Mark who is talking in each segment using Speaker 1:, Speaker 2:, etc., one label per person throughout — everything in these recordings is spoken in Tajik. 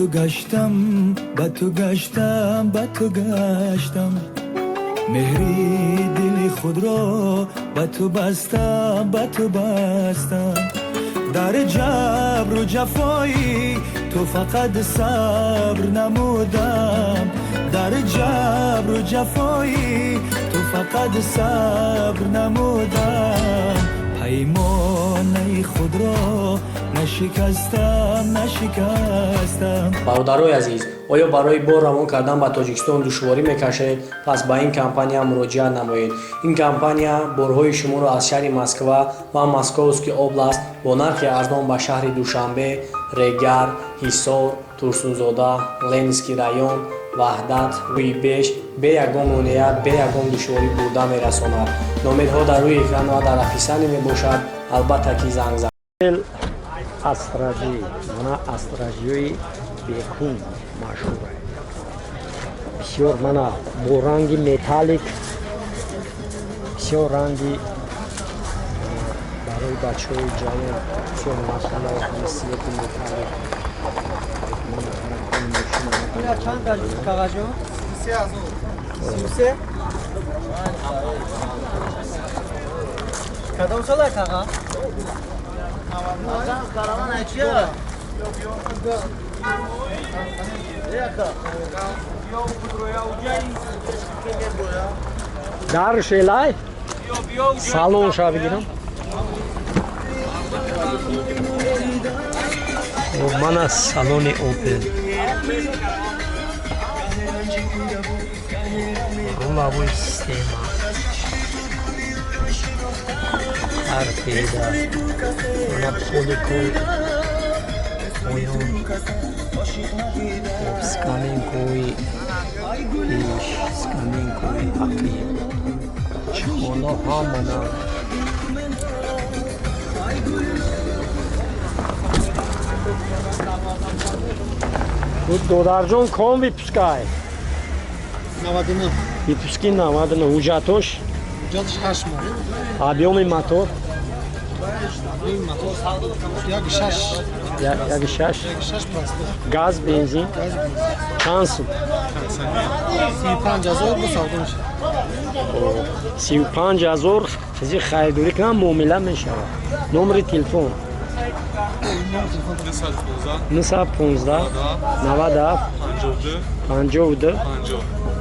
Speaker 1: تو گشتم با تو گشتم با تو گشتم مهری دل خود را با تو بستم با تو بستم در جبر و جفایی تو فقط صبر نمودم در جبر و جفایی تو فقط صبر نمودم پیمانه خود را نشکستم
Speaker 2: бародарои азиз, оё барои бор равон кардан ба Тоҷикистон душворӣ мекашед? Пас ба ин компания муроҷиат намоед. Ин компания борҳои шуморо аз шаҳри Москва ва Московский област бо нархи арзон ба шаҳри Душанбе, Регар, Ҳисор, Турсунзода, Ленинский район, Ваҳдат, Рӯи Беш бе ягон монеат, бе ягон душворӣ бурда мерасонад. Номерҳо дар рӯи экран ва дар афисане мебошад. Албатта ки занг занед.
Speaker 3: استراژی مانا استراژیوی بیکون مشهوره بسیار مانا با رنگی متالیک بسیار رنگی برای بچه های جوان بسیار مشهوره حسیت متالیک
Speaker 4: این چند درجه کاغذ جو؟ 33 کدام سال کاغذ؟
Speaker 3: در شیلای سالون شا بگیرم من از سالون اوپن رولوی سیستما Arpeda, una polikoi, oyon, skamenkoi, ish, skamenkoi, aki, cholo hamana. Тут додаржон ком випускай.
Speaker 4: Навадина.
Speaker 3: Випуски навадина, ужатош.
Speaker 4: Ужатош хашма.
Speaker 3: Объёмы мотор.
Speaker 4: Як шаш.
Speaker 3: Як шаш.
Speaker 4: Простых.
Speaker 3: Газ, бензин. Чанд суд?
Speaker 4: 35,000 бу савдо мешавад.
Speaker 3: 35,000 чизи харидорӣ кунам муомила мешавад. Номери телефон 915 97 52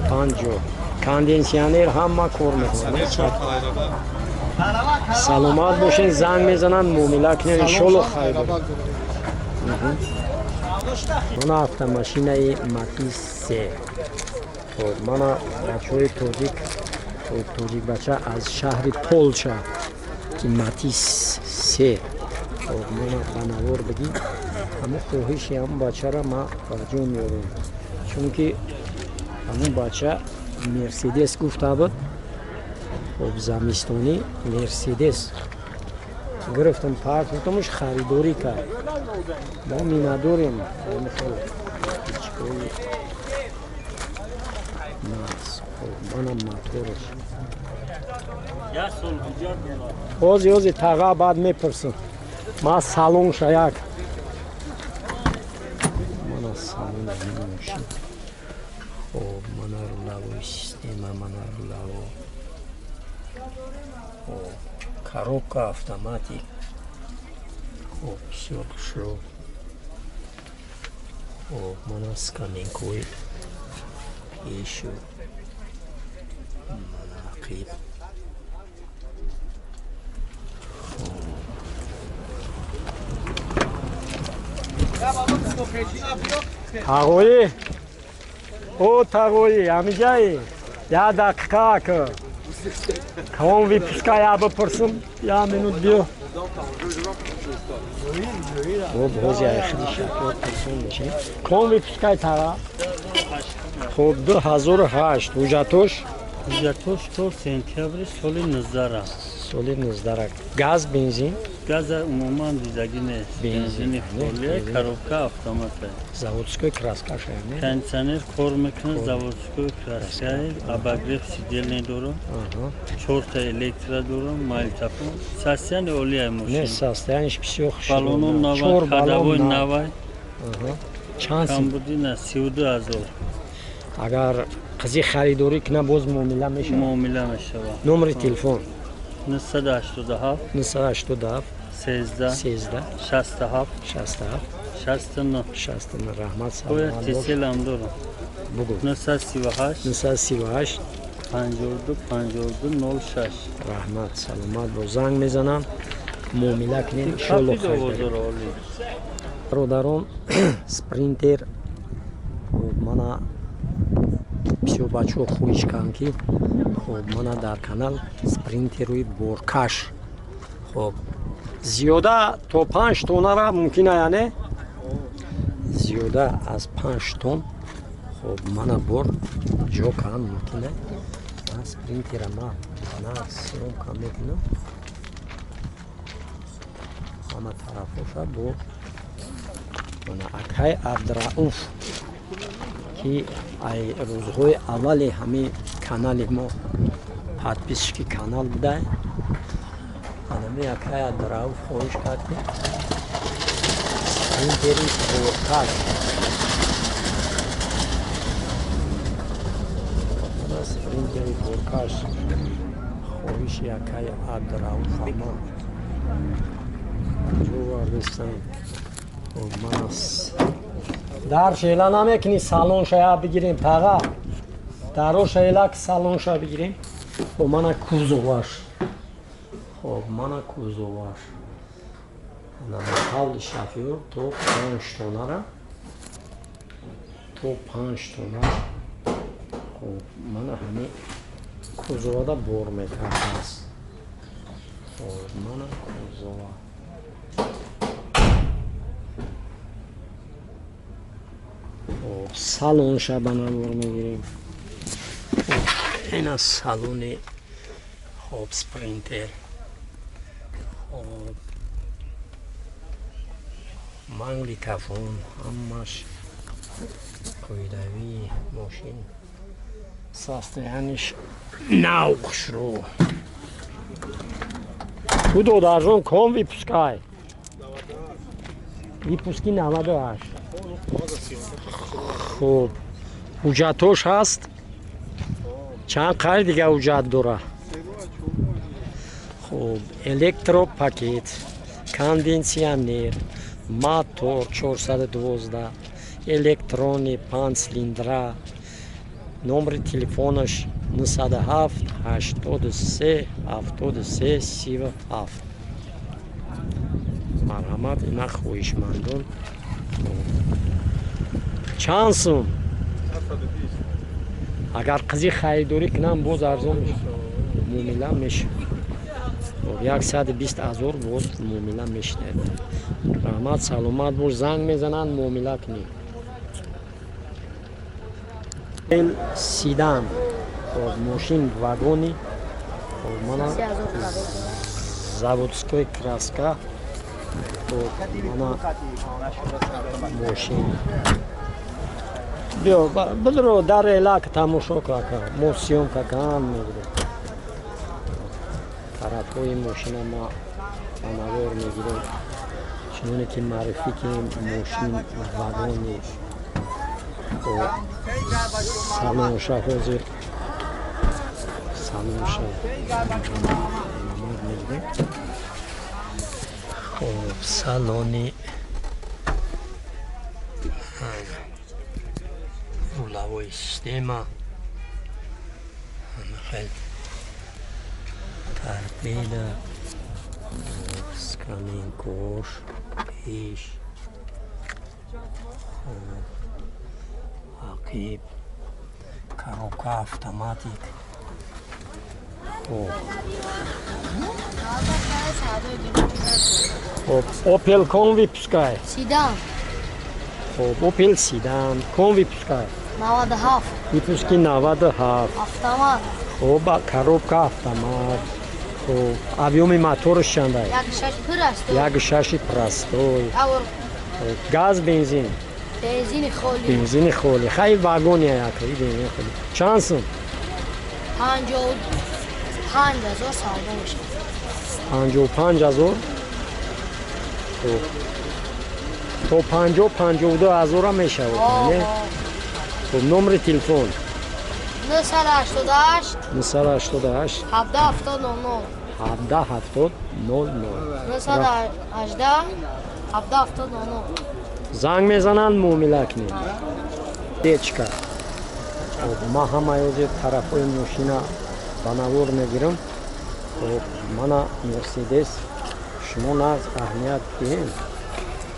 Speaker 3: 50. Конденсионер ҳама кор мекунад. Саломат бошед, занг мезананд, муомила кунед, иншоллоҳ харидор. Мана автомашинаи Матис 3. Хоб, мана бачаҳои тоҷик бача аз шаҳри Полша ки Матис 3. Хоб, мана ба навор бигӣ. Ҳамун хоҳиши ҳамун бачаро ман ба ҷо меорам. Чунки ҳамун бача Мерседес гуфта буд. Хоб, замистони Мерседес гирифтам, парк кардамш, харидорӣ кард. Мо минадорем. Манам мотораш. Ҳози таға баъд мепурсам. Ман салон шаяк. Мана салон мошин. Хоб, мана рулавои система, мана рулаво. Коробка автоматик. Хоб, всё хорошо. Хоб, мана скаменкои ишу. Мана ақиб. Тағои? О, тағои, амиҷаи? Я дақиқа ка. Ком випускай, я бипурсам. Я минут биё. Хоб, ҳози ахири шакот пурсон мешем. Ком випускай тара? Хоб, 2008. Ужатош?
Speaker 5: Ужатош то сентябри соли 19.
Speaker 3: Соли 19. Газ, бензин?
Speaker 5: Газа умуман дизаги нест. Бензини фолия, коробка автомата.
Speaker 3: Заводской краска шаям.
Speaker 5: Кондиционер кор мекунад, заводской краска, обогрев сидельный дорам. 4 электро дорам, майлтафон. Состояние олия машина.
Speaker 3: Не, состояние всё хорошо.
Speaker 5: Баллоном навай, ходовой навай.
Speaker 3: چند سی؟
Speaker 5: کمبودی نه 32,000
Speaker 3: اگر قضیه خریداری کنه باز معامله میشه.
Speaker 5: معامله میشه.
Speaker 3: نمر تلفن
Speaker 5: 987
Speaker 3: 987
Speaker 5: 13
Speaker 3: 13
Speaker 5: 67
Speaker 3: 67
Speaker 5: 69
Speaker 3: 69. رحمت
Speaker 5: باید
Speaker 3: سلام باش.
Speaker 5: تیسیل هم دارم.
Speaker 3: بگو
Speaker 5: 938
Speaker 3: 938
Speaker 5: 52 52 06
Speaker 3: رحمت سلامت با زنگ میزنن معامله کنین انشالله
Speaker 5: خفی
Speaker 3: خیر
Speaker 5: دو
Speaker 3: داریم.
Speaker 5: بازار عالی.
Speaker 3: برادران спринтер мана бисёр бачаҳо хоҳиш карданд ки хоб мана дар канал спринтерои боркаш хоб зиёда то 5 тоннара мумкин ая не зиёда аз 5 тонн хоб мана бор ҷо кардам мумкин е ман спринтера ма бана съёмка мекунам ҳама тарафоша бо мана акай абдурауф ки ай рӯзҳои аввали ҳамин канали мо подписчики канал буда анами акай абдурауф хоҳиш кард ки спринтери боркаш спринтери боркаш хоҳиши акай абдурауф ама ҷовардистан манас дар шела намекунӣ салоншая бигирем тага даро шела ки салонша бигирем бо мана кузоваш хоб мана кузоваш ҳавли шофёр то 5 тоннара то 5 тоннара хоб мана ҳамин кузовада бор мекардааст хоб мана кузова салон шабанавор мегирем ин аст салони хоб спринтер хоб маглитафон ҳамаш қоидави мошин состояниш нав хушрӯ худо даржон ком випускай випуски 98 хуб ҳуҷҷатош ҳаст чанд қайр дига ҳуҷҷат дора хуб электропакет кондитсионер мотор 412 электрони 5 цилиндра номери телефонаш 97 83 73 37 марҳамат ина хоҳишмандон чанд сум агар қизи харидорӣ кунам боз арзон муомила мешавад 120,000 боз муомила мешавад раҳмат саломат бош занг мезананд муомила кунед сидан мошин вагони мана заводской краска мана мошин биё бидро дар элак тамошо кака мо съёмка кам мегирем тарафҳои мошина ма анавор мегирем чуноне ки маърифӣ ки мошин вагони салонша ҳозир салонша мегирем хоб салони рулавои система хел торпеда сканин кош пеш ақиб коробка автоматик хоб опел кон випускай
Speaker 6: Сидан,
Speaker 3: хоб опел сидан кон випускай
Speaker 6: 97,
Speaker 3: випуски 97
Speaker 6: автомат,
Speaker 3: хоб коробка автомат хоб объёми мотораш чандай
Speaker 6: 1.6 пураст,
Speaker 3: 1.6 простой
Speaker 6: авор
Speaker 3: газ бензин
Speaker 6: бензини холӣ,
Speaker 3: бензини холӣ хай вагони якаи бензин холӣ чанд сум
Speaker 6: 55,000 савдо мешавад.
Speaker 3: 55,000 хуб то 50-52 ҳазора мешавад. не? Хуб, номери телефон
Speaker 6: 988
Speaker 3: 988
Speaker 6: 1770
Speaker 3: 1770
Speaker 6: 918 1770
Speaker 3: занг мезананд муомила кунед. Дечка. Хуб, ман ҳамаёзе тарафҳои мошина ба навор мегирам. Хуб, мана Мерседес шумо нағз аҳамият диҳем.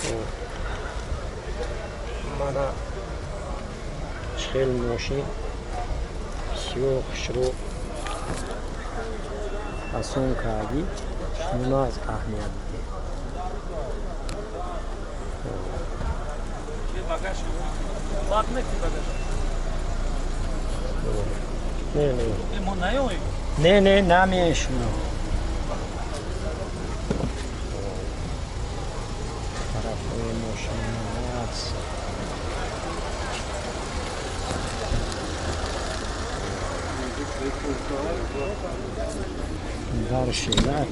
Speaker 3: Хуб, мана чхел мошин бисёр хушро асон кардӣ, шумо нағз аҳамият диҳем. Не, намешунам. Тарафҳои мошина аст. дар шелак.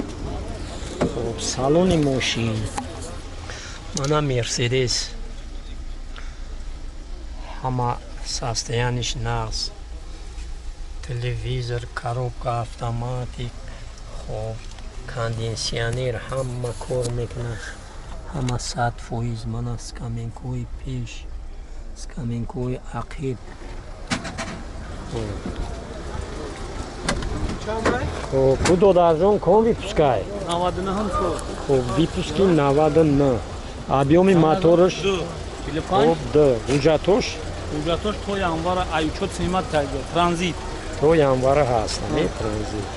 Speaker 3: Хуб, салони мошин. Мана Мерседес. Ҳама состояниш нағз. Телевизор, коробка автоматик, хуб, конденсионер ҳама кор мекунад. Ҳама 100%. Мана скамейкаҳои пеш, скамейкаҳои ақиб. Хуб, кудо дарҷон кон випускай?
Speaker 5: 99 сто.
Speaker 3: Хуб, випуски 99. Объёми моториш? Хуб, 2. ҳуҷҷатош?
Speaker 5: Ҳуҷҷатош то январа айчот симат карда. Транзит.
Speaker 3: То январа ҳаст, не транзит.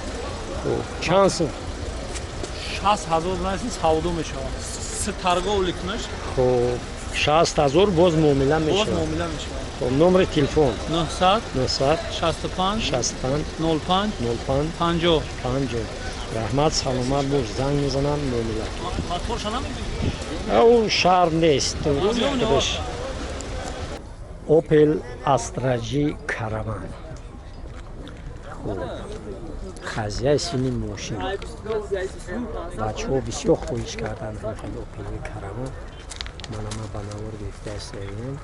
Speaker 3: Хуб, чанд сум?
Speaker 5: 60,000 наси савдо мешавад. Се торговли кунаш,
Speaker 3: Хуб, 60,000 боз муомила
Speaker 5: боз
Speaker 3: мешавад.
Speaker 5: муомила мешавад.
Speaker 3: Хуб, номери телефон
Speaker 5: 900
Speaker 3: 900
Speaker 5: 65
Speaker 3: 65
Speaker 5: 05
Speaker 3: 05
Speaker 5: 50.
Speaker 3: 50. Раҳмат, саломат бош. Занг мезанам муомила.
Speaker 5: Моторша намебинӣ?
Speaker 3: Ав шаҳр нест. Худаш. Opel Astra G Caravan. Хуб, қазияи синни мошин. Бачаҳо бисёр хоҳиш карданд ҳамин Opel Caravan. Мана ман ба навор гирифта истодем.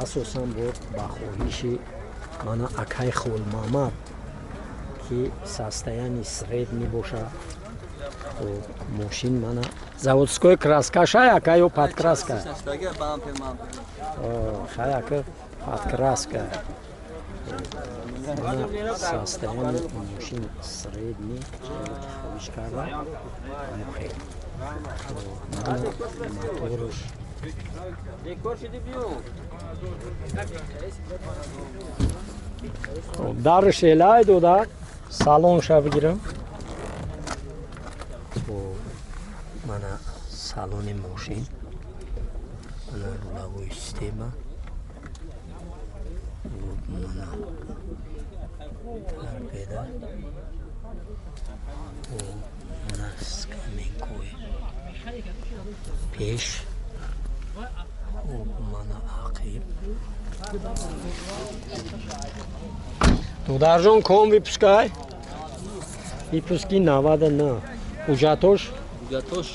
Speaker 3: асосан ба хоҳиши мана акаи Холмамад ки состоянии средний бошад. Мошин мана заводской краска шай ака ё подкраска? Шай ака подкраска. Мана состояние мошин средний хоҳиш карда мухел. Мана моториш дарш элай дода салонша бигирам. Мана салони мошин. Мана рулавои система. Мана торпеда. Мана скамейкаҳои пеш. Мана ақиб. Додарҷон ком випускай? Випуски 99. ҳуҷҷатош?
Speaker 7: ҳуҷҷатош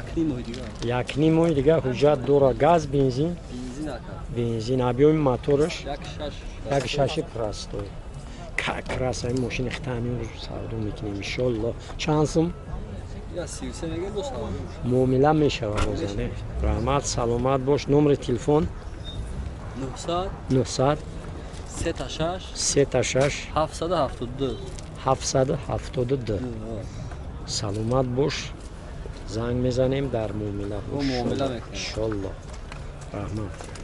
Speaker 7: якним ои дигар.
Speaker 3: Якним ои дигар ҳуҷҷат дора. Газ, бензин?
Speaker 7: Бензин ака.
Speaker 3: Бензин. Объёми моториш?
Speaker 7: 1.6.
Speaker 3: простой. Красаи мошини хитамин савдо мекунем иншолло. Чанд сум?
Speaker 7: Я 33 мегер бо савдо.
Speaker 3: Муомила мешавад бозане. Раҳмат, саломат бош. Номери телефон
Speaker 7: 900
Speaker 3: 900
Speaker 7: 36 772.
Speaker 3: 772. саломат бош. Занг мезанем дар муомила бош.
Speaker 7: Муомила мекунем.
Speaker 3: иншолло. Раҳмат.